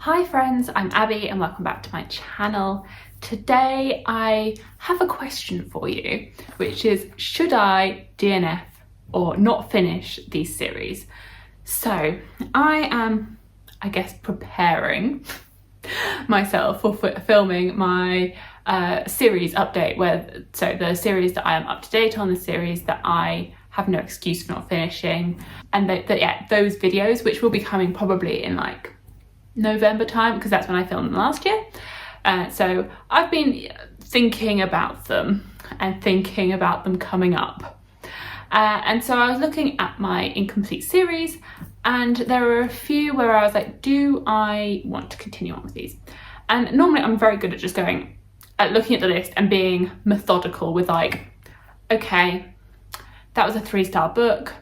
Hi friends, I'm Abby and welcome back to my channel. Today I have a question for you, which is, should I DNF or not finish these series? So I am, preparing myself for filming my series update, so the series that I am up to date on, the series that I have no excuse for not finishing, and those videos, which will be coming probably in like November time, because that's when I filmed them last year. So I've been thinking about them and thinking about them coming up. And so I was looking at my incomplete series, and there were a few where I was like, do I want to continue on with these? And normally I'm very good at just looking at the list and being methodical with like, okay, that was a 3-star book.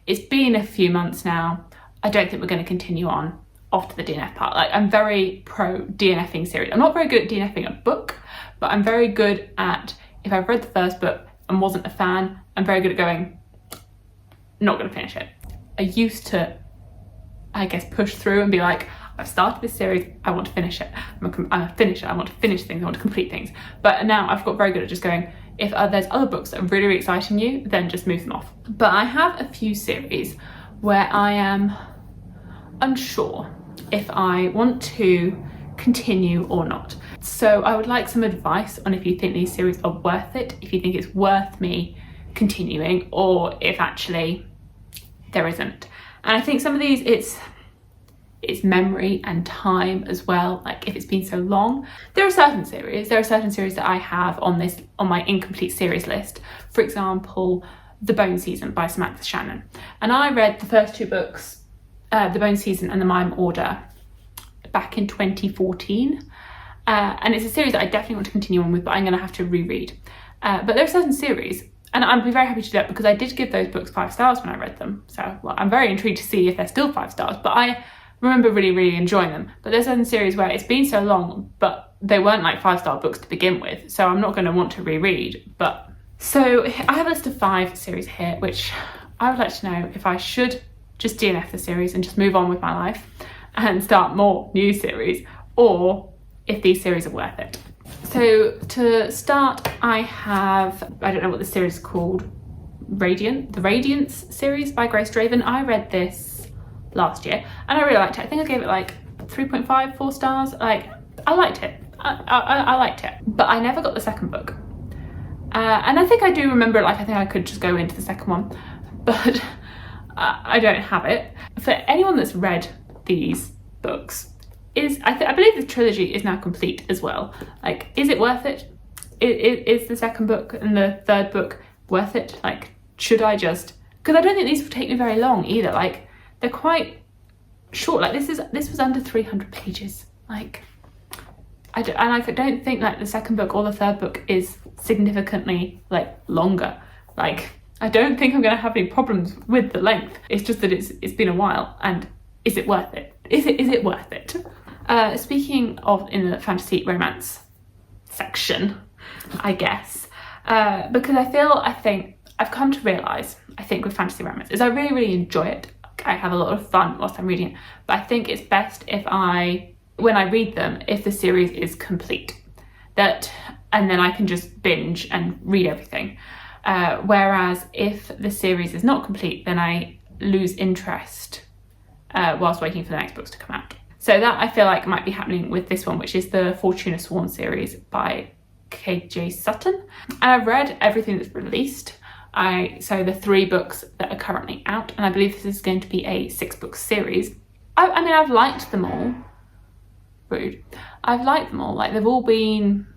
It's been a few months now. I don't think we're going to continue on off to the DNF part. Like, I'm very pro DNFing series. I'm not very good at DNFing a book, but I'm very good at, if I've read the first book and wasn't a fan, I'm very good at going, not going to finish it. I used to, push through and be like, I've started this series, I want to finish it. I'm a finisher, I want to finish things, I want to complete things. But now I've got very good at just going, if there's other books that are really, really exciting you, then just move them off. But I have a few series where I am unsure if I want to continue or not. So I would like some advice on if you think these series are worth it, if you think it's worth me continuing, or if actually there isn't. And I think some of these, it's memory and time as well. Like, if it's been so long, there are certain series that I have on my incomplete series list. For example, The Bone Season by Samantha Shannon. And I read the first 2 books, The Bone Season and The Mime Order, back in 2014. And it's a series that I definitely want to continue on with, but I'm going to have to reread. But there are certain series, and I'd be very happy to do that because I did give those books 5 stars when I read them. So I'm very intrigued to see if they're still 5 stars, but I remember really, really enjoying them. But there's certain series where it's been so long, but they weren't like 5-star books to begin with, so I'm not going to want to reread. But so I have a list of 5 series here, which I would like to know if I should just DNF the series and just move on with my life and start more new series, or if these series are worth it. So to start, I don't know what the series is called, the Radiance series by Grace Draven. I read this last year and I really liked it. I think I gave it like 3.5, 4 stars. Like, I liked it. I liked it, but I never got the second book. And I think I do remember, like, I think I could just go into the second one, but I don't have it. For anyone that's read these books, I believe the trilogy is now complete as well. Like, is it worth it? Is the second book and the third book worth it? Like, should I just, because I don't think these will take me very long either. Like, they're quite short. Like, this was under 300 pages. Like, I don't think like the second book or the third book is significantly like longer. Like, I don't think I'm going to have any problems with the length. It's just that it's been a while, and is it worth it? Is it worth it? Speaking of in the fantasy romance section, I guess, because I think I've come to realise, I think with fantasy romance, is I really, really enjoy it. I have a lot of fun whilst I'm reading it, but I think it's best when I read them, if the series is complete, and then I can just binge and read everything. Whereas if the series is not complete, then I lose interest whilst waiting for the next books to come out. So that, I feel like, might be happening with this one, which is the Fortuna Swan series by KJ Sutton. And I've read everything that's released. So the 3 books that are currently out, and I believe this is going to be a 6-book series. I mean, I've liked them all. Rude. I've liked them all. Like, they've all been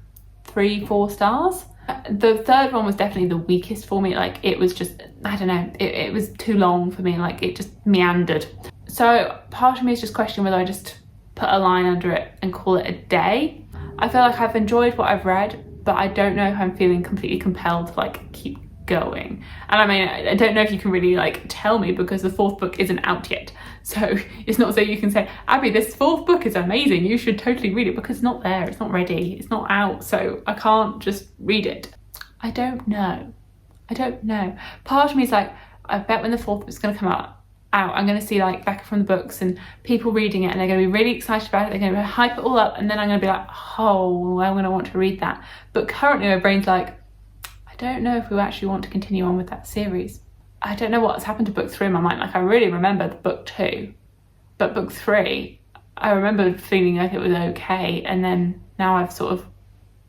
3-4 stars. The third one was definitely the weakest for me. Like, it was just, I don't know, it was too long for me. Like, it just meandered. So part of me is just questioning whether I just put a line under it and call it a day. I feel like I've enjoyed what I've read, but I don't know if I'm feeling completely compelled to like keep going. And I mean, I don't know if you can really like tell me, because the 4th book isn't out yet. So it's not so you can say, Abby, this 4th book is amazing, you should totally read it, because it's not there, it's not ready, it's not out, so I can't just read it. I don't know. Part of me is like, I bet when the 4th book's going to come out, out, I'm going to see like Becca from the books and people reading it, and they're going to be really excited about it, they're going to hype it all up, and then I'm going to be like, oh, I'm going to want to read that. But currently my brain's like, I don't know if we actually want to continue on with that series. I don't know what's happened to book 3 in my mind. Like, I really remember the book 2, but book 3, I remember feeling like it was okay, and then now I've sort of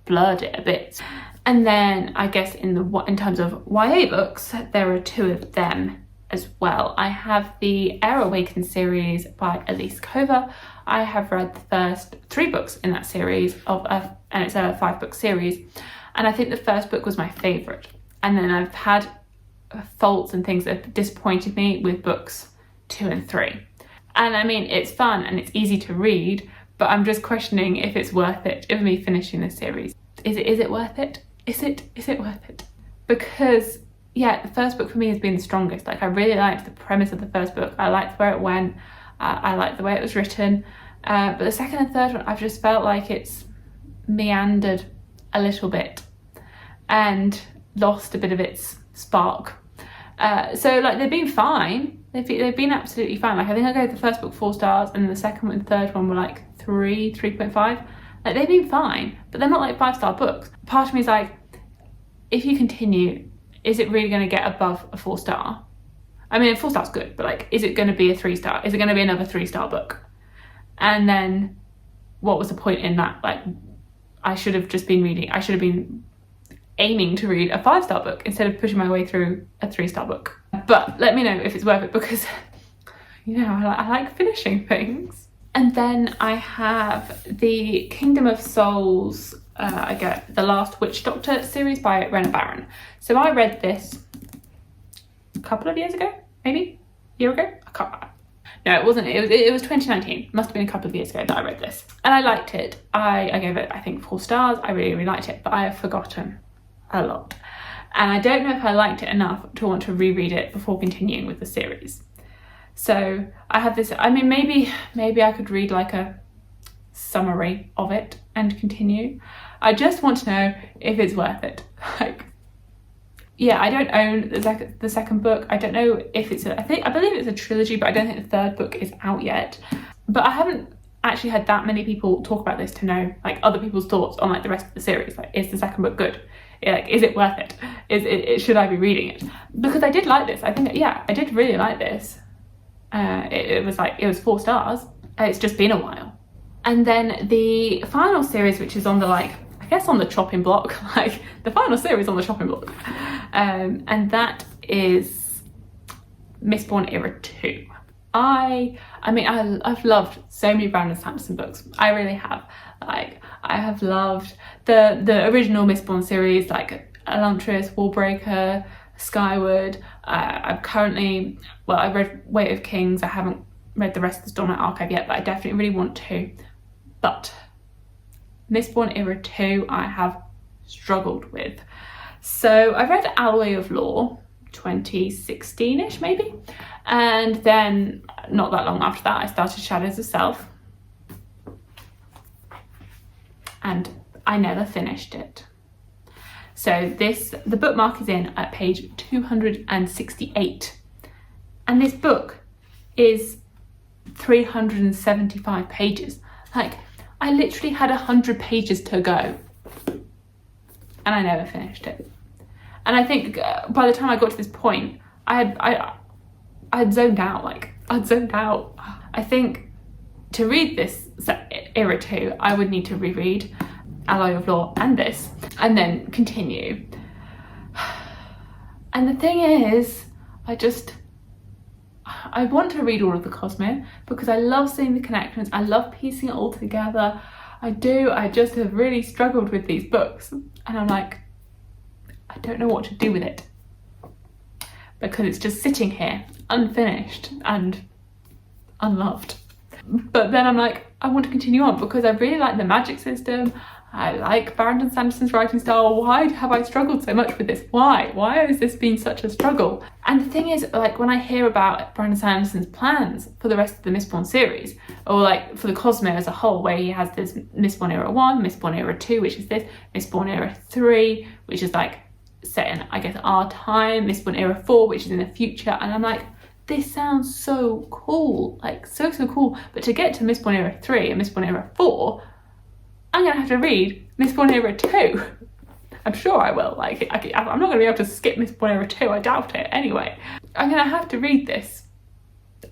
blurred it a bit. And then I guess in terms of YA books, there are 2 of them as well. I have the Air Awakened series by Elise Cover. I have read the first 3 books in that series and it's a 5-book series. And I think the first book was my favourite. And then I've had faults and things that have disappointed me with books 2 and 3. And I mean, it's fun and it's easy to read, but I'm just questioning if it's worth it, of me finishing this series. Is it worth it? Is it worth it? Because yeah, the first book for me has been the strongest. Like, I really liked the premise of the first book. I liked where it went. I liked the way it was written. But the second and third one, I've just felt like it's meandered a little bit and lost a bit of its spark. So like, they've been fine. They've been absolutely fine. Like, I think I gave the first book 4 stars, and the second and third one were like 3.5. Like, they've been fine, but they're not like 5-star books. Part of me is like, if you continue, is it really going to get above a 4-star? I mean, a 4-star's good, but like, is it going to be a 3-star? Is it going to be another 3-star book? And then what was the point in that? Like, I should have been aiming to read a 5-star book instead of pushing my way through a 3-star book. But let me know if it's worth it, because, you know, I like finishing things. And then I have the Kingdom of Souls, I get the Last Witch Doctor series by Rena Barron. So I read this a couple of years ago, maybe a year ago. I can't. No, it wasn't. It was 2019. Must have been a couple of years ago that I read this, and I liked it. I gave it, I think, 4 stars. I really liked it, but I have forgotten a lot, and I don't know if I liked it enough to want to reread it before continuing with the series. So I have this. I mean, maybe I could read like a summary of it and continue. I just want to know if it's worth it. Like, yeah, I don't own the second book. I don't know if it's I believe it's a trilogy, but I don't think the third book is out yet. But I haven't actually had that many people talk about this to know like other people's thoughts on like the rest of the series. Like, is the second book good? Like, is it worth it? Should I be reading it? Because I did like this. I think, yeah, I did really like this. It was 4 stars. It's just been a while. And then the final series, which is on the, like, I guess on the chopping block, like the final series on the chopping block, and that is Mistborn Era 2. I mean, I've loved so many Brandon Sanderson books. I really have. Like, I have loved the original Mistborn series, like Elantris, Wallbreaker, Skyward. I read Weight of Kings. I haven't read the rest of the Stormlight Archive yet, but I definitely really want to. But Mistborn Era 2 I have struggled with. So I read Alloy of Law 2016-ish maybe, and then not that long after that I started Shadows of Self, and I never finished it. So the bookmark is in at page 268, and this book is 375 pages. Like, I literally had 100 pages to go, and I never finished it. And I think by the time I got to this point, I had zoned out. Like, I'd zoned out. I think to read this Era 2, I would need to reread Alloy of Law and this, and then continue. And the thing is, I want to read all of the Cosmere because I love seeing the connections. I love piecing it all together. I do. I just have really struggled with these books, and I'm like, I don't know what to do with it because it's just sitting here unfinished and unloved. But then I'm like, I want to continue on because I really like the magic system. I like Brandon Sanderson's writing style. Why have I struggled so much with this? Why has this been such a struggle? And the thing is, like, when I hear about Brandon Sanderson's plans for the rest of the Mistborn series, or like for the Cosmere as a whole, where he has this Mistborn Era 1, Mistborn Era 2, which is this, Mistborn Era 3, which is like set in, I guess, our time, Mistborn Era 4, which is in the future, and I'm like, this sounds so cool, like so cool. But to get to Mistborn Era 3 and Mistborn Era 4, I'm gonna have to read Mistborn Era 2. I'm sure I will. Like, I'm not gonna be able to skip Mistborn Era 2. I doubt it. Anyway, I'm gonna have to read this.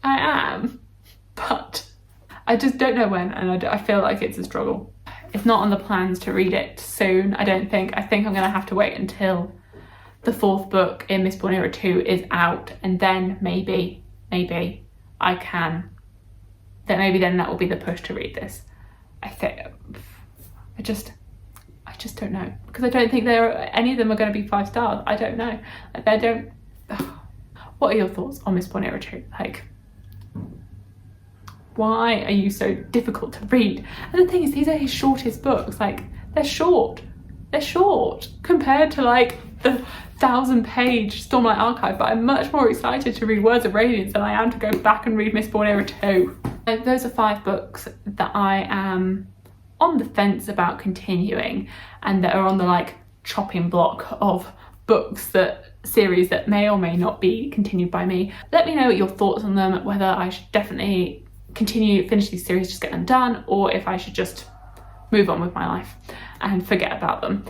I am, but I just don't know when, and I feel like it's a struggle. It's not on the plans to read it soon, I don't think. I think I'm gonna have to wait until the 4th book in Mistborn Era 2 is out, and then maybe I can, maybe then that will be the push to read this. I think, I just don't know, because I don't think any of them are going to be 5 stars. I don't know. Like, they don't. What are your thoughts on Mistborn Era 2? Like, why are you so difficult to read? And the thing is, these are his shortest books. Like, they're short compared to like the 1,000-page Stormlight Archive, but I'm much more excited to read Words of Radiance than I am to go back and read Mistborn Era 2. Those are 5 books that I am on the fence about continuing, and that are on the like chopping block of series that may or may not be continued by me. Let me know your thoughts on them, whether I should definitely finish these series, just get them done, or if I should just move on with my life and forget about them.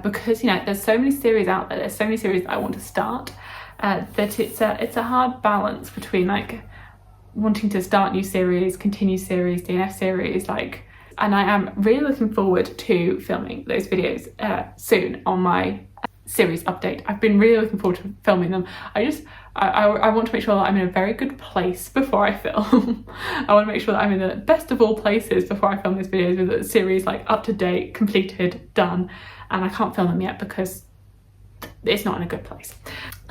Because, you know, there's so many series out there, there's so many series that I want to start, that it's a hard balance between like wanting to start new series, continue series, DNF series, like, and I am really looking forward to filming those videos soon on my series update. I've been really looking forward to filming them. I want to make sure that I'm in a very good place before I film. I want to make sure that I'm in the best of all places before I film these videos, with the series like up to date, completed, done. And I can't film them yet because it's not in a good place.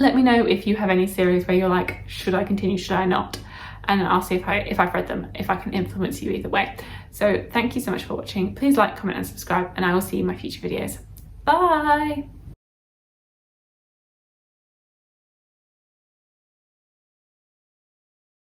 Let me know if you have any series where you're like, should I continue, should I not? And I'll see if I've read them, if I can influence you either way. So thank you so much for watching. Please like, comment and subscribe, and I will see you in my future videos. Bye!